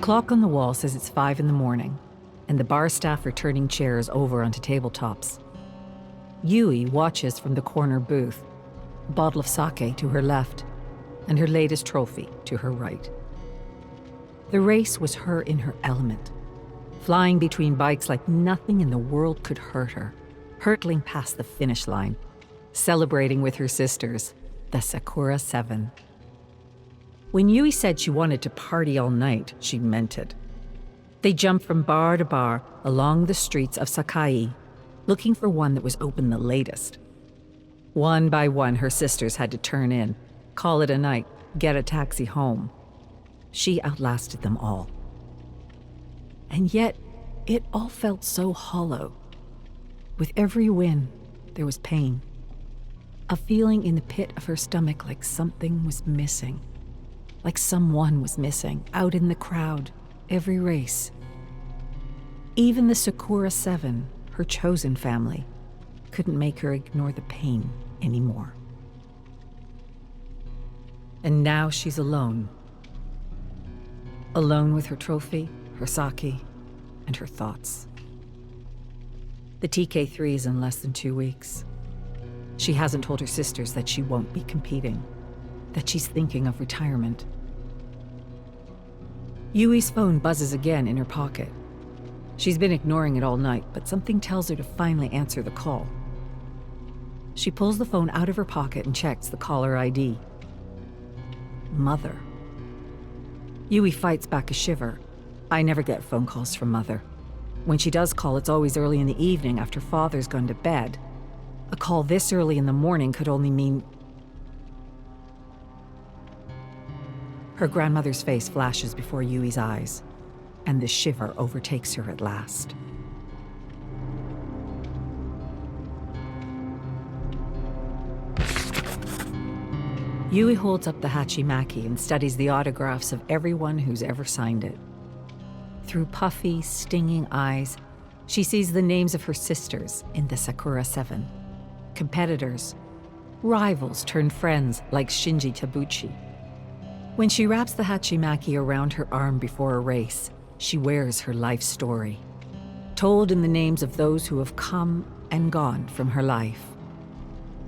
clock on the wall says it's 5 in the morning, and the bar staff are turning chairs over onto tabletops. Yui watches from the corner booth, a bottle of sake to her left, and her latest trophy to her right. The race was her in her element, flying between bikes like nothing in the world could hurt her, hurtling past the finish line, celebrating with her sisters, the Sakura 7. When Yui said she wanted to party all night, she meant it. They jumped from bar to bar along the streets of Sakai, looking for one that was open the latest. One by one, her sisters had to turn in, call it a night, get a taxi home. She outlasted them all. And yet, it all felt so hollow. With every win, there was pain. A feeling in the pit of her stomach like something was missing. Like someone was missing, out in the crowd, every race. Even the Sakura 7, her chosen family, couldn't make her ignore the pain anymore. And now she's alone. Alone with her trophy, her sake, and her thoughts. The TK3 is in less than 2 weeks. She hasn't told her sisters that she won't be competing, that she's thinking of retirement. Yui's phone buzzes again in her pocket. She's been ignoring it all night, but something tells her to finally answer the call. She pulls the phone out of her pocket and checks the caller ID. Mother. Yui fights back a shiver. I never get phone calls from Mother. When she does call, it's always early in the evening after Father's gone to bed. A call this early in the morning could only mean... Her grandmother's face flashes before Yui's eyes, and the shiver overtakes her at last. Yui holds up the Hachimaki and studies the autographs of everyone who's ever signed it. Through puffy, stinging eyes, she sees the names of her sisters in the Sakura 7. Competitors, rivals turned friends like Shinji Tabuchi. When she wraps the Hachimaki around her arm before a race, she wears her life story, told in the names of those who have come and gone from her life.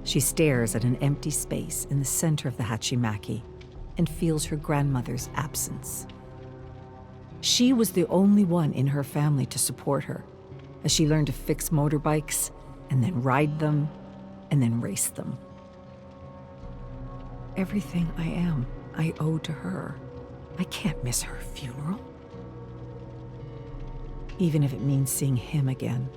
She stares at an empty space in the center of the Hachimaki and feels her grandmother's absence. She was the only one in her family to support her as she learned to fix motorbikes and then ride them and then race them. Everything I am, I owe to her. I can't miss her funeral. Even if it means seeing him again.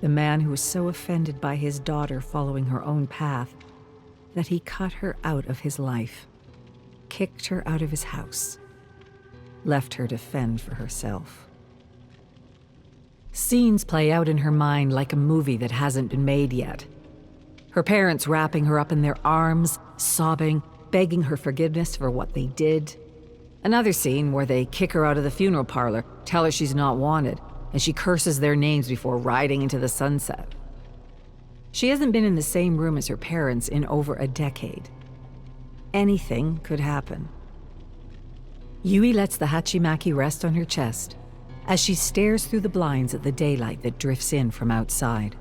The man who was so offended by his daughter following her own path that he cut her out of his life, kicked her out of his house, left her to fend for herself. Scenes play out in her mind like a movie that hasn't been made yet. Her parents wrapping her up in their arms, sobbing, begging her forgiveness for what they did. Another scene where they kick her out of the funeral parlor, tell her she's not wanted, and she curses their names before riding into the sunset. She hasn't been in the same room as her parents in over a decade. Anything could happen. Yui lets the Hachimaki rest on her chest as she stares through the blinds at the daylight that drifts in from outside.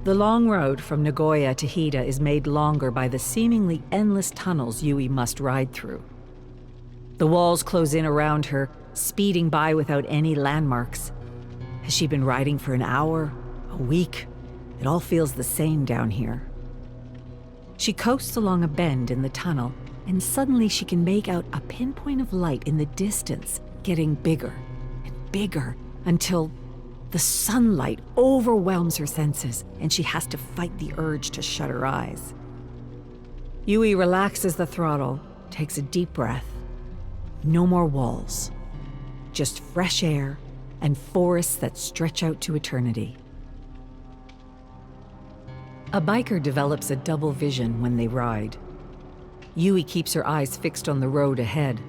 The long road from Nagoya to Hida is made longer by the seemingly endless tunnels Yui must ride through. The walls close in around her, speeding by without any landmarks. Has she been riding for an hour, a week? It all feels the same down here. She coasts along a bend in the tunnel, and suddenly she can make out a pinpoint of light in the distance, getting bigger and bigger until the sunlight overwhelms her senses, and she has to fight the urge to shut her eyes. Yui relaxes the throttle, takes a deep breath. No more walls, just fresh air and forests that stretch out to eternity. A biker develops a double vision when they ride. Yui keeps her eyes fixed on the road ahead,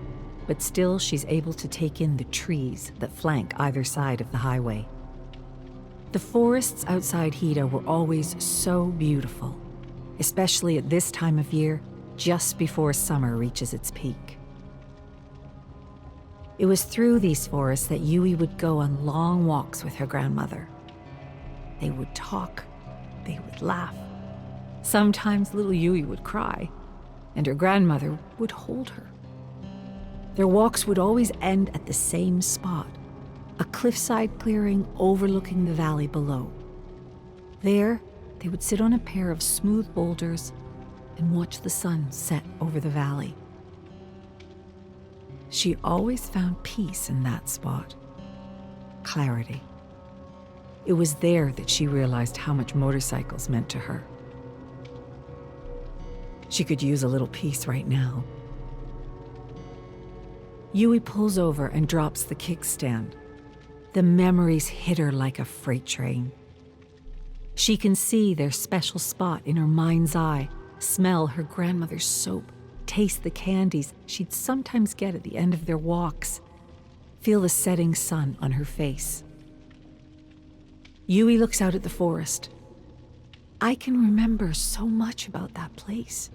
but still she's able to take in the trees that flank either side of the highway. The forests outside Hida were always so beautiful, especially at this time of year, just before summer reaches its peak. It was through these forests that Yui would go on long walks with her grandmother. They would talk, they would laugh. Sometimes little Yui would cry, and her grandmother would hold her. Their walks would always end at the same spot, a cliffside clearing overlooking the valley below. There, they would sit on a pair of smooth boulders and watch the sun set over the valley. She always found peace in that spot, clarity. It was there that she realized how much motorcycles meant to her. She could use a little peace right now. Yui pulls over and drops the kickstand. The memories hit her like a freight train. She can see their special spot in her mind's eye, smell her grandmother's soap, taste the candies she'd sometimes get at the end of their walks, feel the setting sun on her face. Yui looks out at the forest. I can remember so much about that place,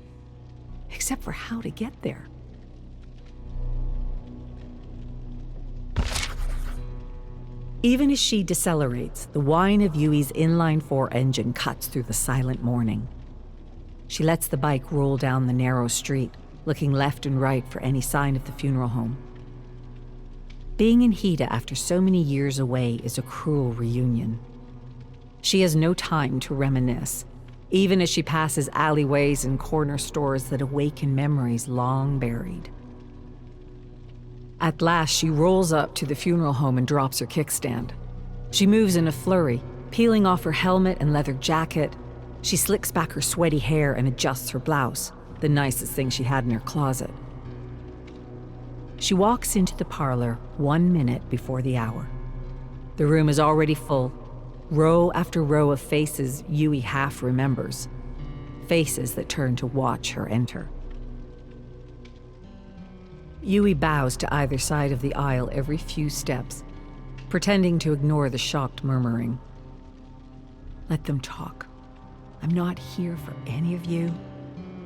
except for how to get there. Even as she decelerates, the whine of Yui's inline-4 engine cuts through the silent morning. She lets the bike roll down the narrow street, looking left and right for any sign of the funeral home. Being in Hida after so many years away is a cruel reunion. She has no time to reminisce, even as she passes alleyways and corner stores that awaken memories long buried. At last, she rolls up to the funeral home and drops her kickstand. She moves in a flurry, peeling off her helmet and leather jacket. She slicks back her sweaty hair and adjusts her blouse, the nicest thing she had in her closet. She walks into the parlor 1 minute before the hour. The room is already full, row after row of faces Yui half remembers, faces that turn to watch her enter. Yui bows to either side of the aisle every few steps, pretending to ignore the shocked murmuring. Let them talk. I'm not here for any of you.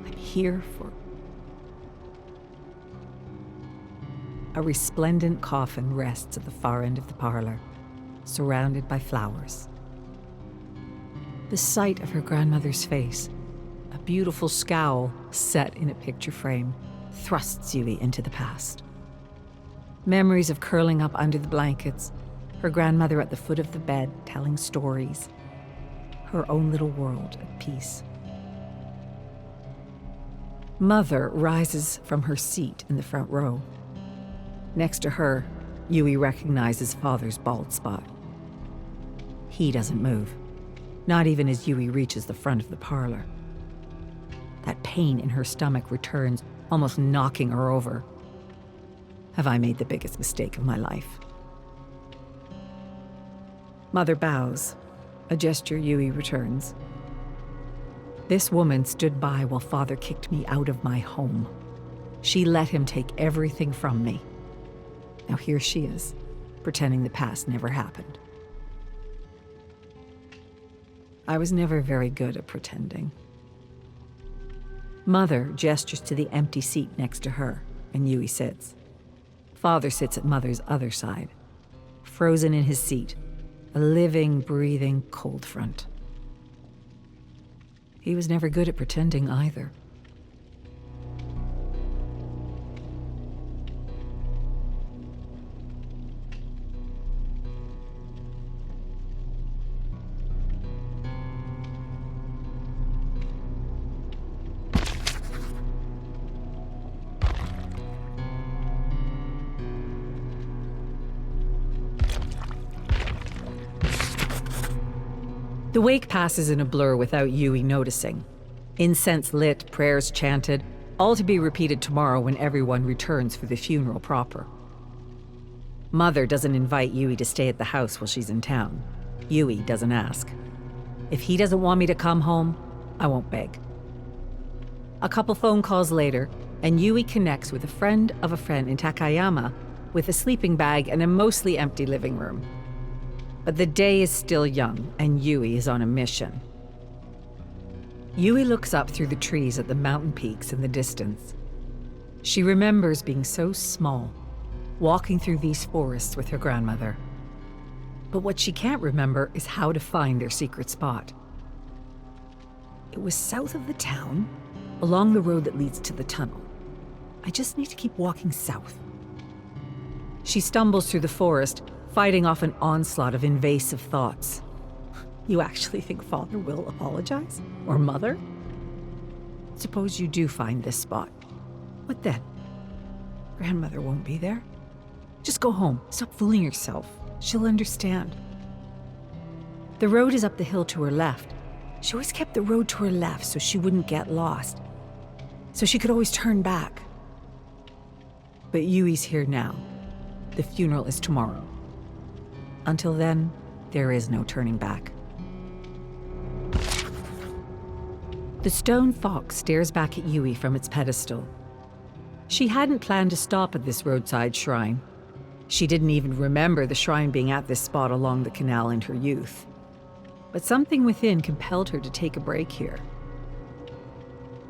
I'm here for... A resplendent coffin rests at the far end of the parlor, surrounded by flowers. The sight of her grandmother's face, a beautiful scowl set in a picture frame, thrusts Yui into the past. Memories of curling up under the blankets, her grandmother at the foot of the bed telling stories, her own little world at peace. Mother rises from her seat in the front row. Next to her, Yui recognizes Father's bald spot. He doesn't move, not even as Yui reaches the front of the parlor. That pain in her stomach returns, almost knocking her over. Have I made the biggest mistake of my life? Mother bows, a gesture Yui returns. This woman stood by while Father kicked me out of my home. She let him take everything from me. Now here she is, pretending the past never happened. I was never very good at pretending. Mother gestures to the empty seat next to her, and Yui sits. Father sits at Mother's other side, frozen in his seat, a living, breathing cold front. He was never good at pretending either. The wake passes in a blur without Yui noticing. Incense lit, prayers chanted, all to be repeated tomorrow when everyone returns for the funeral proper. Mother doesn't invite Yui to stay at the house while she's in town. Yui doesn't ask. If he doesn't want me to come home, I won't beg. A couple phone calls later, and Yui connects with a friend of a friend in Takayama with a sleeping bag and a mostly empty living room. But the day is still young, and Yui is on a mission. Yui looks up through the trees at the mountain peaks in the distance. She remembers being so small, walking through these forests with her grandmother. But what she can't remember is how to find their secret spot. It was south of the town, along the road that leads to the tunnel. I just need to keep walking south. She stumbles through the forest, fighting off an onslaught of invasive thoughts. You actually think Father will apologize? Or Mother? Suppose you do find this spot. What then? Grandmother won't be there. Just go home. Stop fooling yourself. She'll understand. The road is up the hill to her left. She always kept the road to her left so she wouldn't get lost. So she could always turn back. But Yui's here now. The funeral is tomorrow. Until then, there is no turning back. The stone fox stares back at Yui from its pedestal. She hadn't planned to stop at this roadside shrine. She didn't even remember the shrine being at this spot along the canal in her youth. But something within compelled her to take a break here.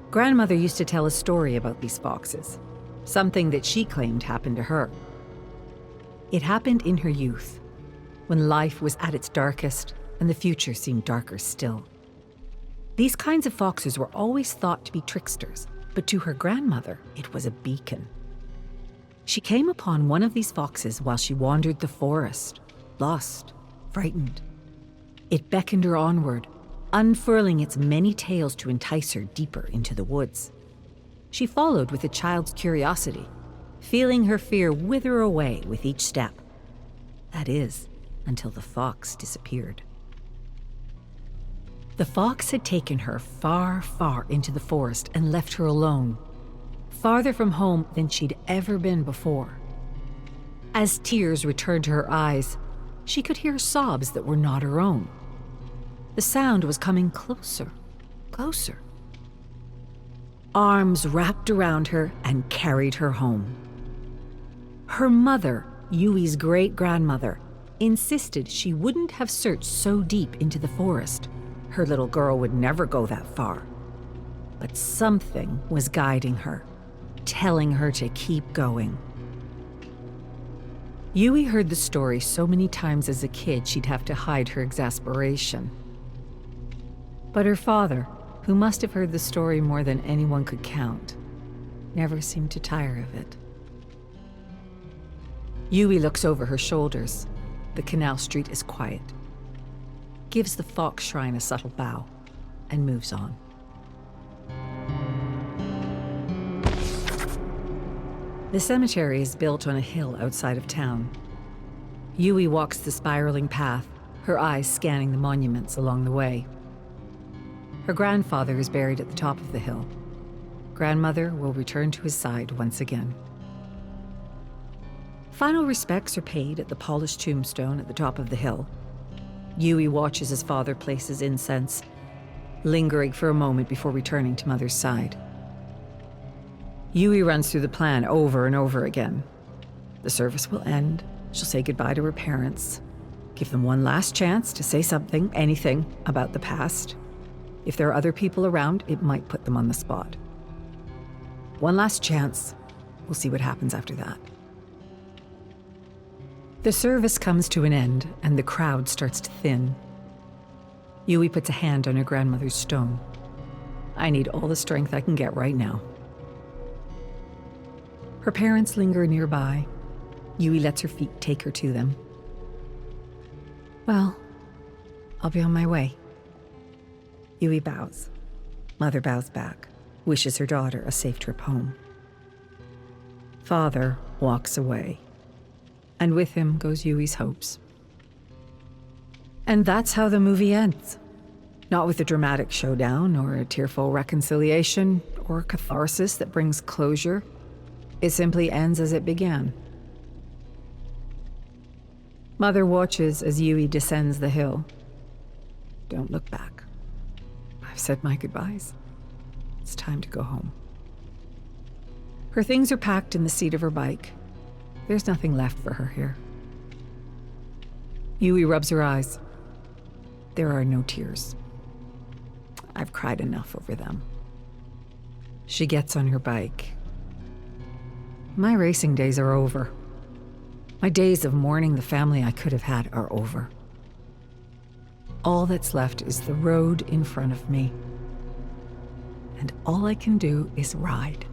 Grandmother used to tell a story about these foxes, something that she claimed happened to her. It happened in her youth, when life was at its darkest and the future seemed darker still. These kinds of foxes were always thought to be tricksters, but to her grandmother, it was a beacon. She came upon one of these foxes while she wandered the forest, lost, frightened. It beckoned her onward, unfurling its many tails to entice her deeper into the woods. She followed with a child's curiosity, feeling her fear wither away with each step. That is, until the fox disappeared. The fox had taken her far, far into the forest and left her alone, farther from home than she'd ever been before. As tears returned to her eyes, she could hear sobs that were not her own. The sound was coming closer, closer. Arms wrapped around her and carried her home. Her mother, Yui's great-grandmother, insisted she wouldn't have searched so deep into the forest. Her little girl would never go that far. But something was guiding her, telling her to keep going. Yui heard the story so many times as a kid she'd have to hide her exasperation. But her father, who must have heard the story more than anyone could count, never seemed to tire of it. Yui looks over her shoulders. The canal street is quiet. Gives the fox shrine a subtle bow, and moves on. The cemetery is built on a hill outside of town. Yui walks the spiraling path, her eyes scanning the monuments along the way. Her grandfather is buried at the top of the hill. Grandmother will return to his side once again. Final respects are paid at the polished tombstone at the top of the hill. Yui watches his father place his incense, lingering for a moment before returning to Mother's side. Yui runs through the plan over and over again. The service will end. She'll say goodbye to her parents, give them one last chance to say something, anything, about the past. If there are other people around, it might put them on the spot. One last chance. We'll see what happens after that. The service comes to an end, and the crowd starts to thin. Yui puts a hand on her grandmother's stone. I need all the strength I can get right now. Her parents linger nearby. Yui lets her feet take her to them. Well, I'll be on my way. Yui bows. Mother bows back, wishes her daughter a safe trip home. Father walks away, and with him goes Yui's hopes. And that's how the movie ends. Not with a dramatic showdown or a tearful reconciliation or a catharsis that brings closure. It simply ends as it began. Mother watches as Yui descends the hill. Don't look back. I've said my goodbyes. It's time to go home. Her things are packed in the seat of her bike. There's nothing left for her here. Yui rubs her eyes. There are no tears. I've cried enough over them. She gets on her bike. My racing days are over. My days of mourning the family I could have had are over. All that's left is the road in front of me. And all I can do is ride.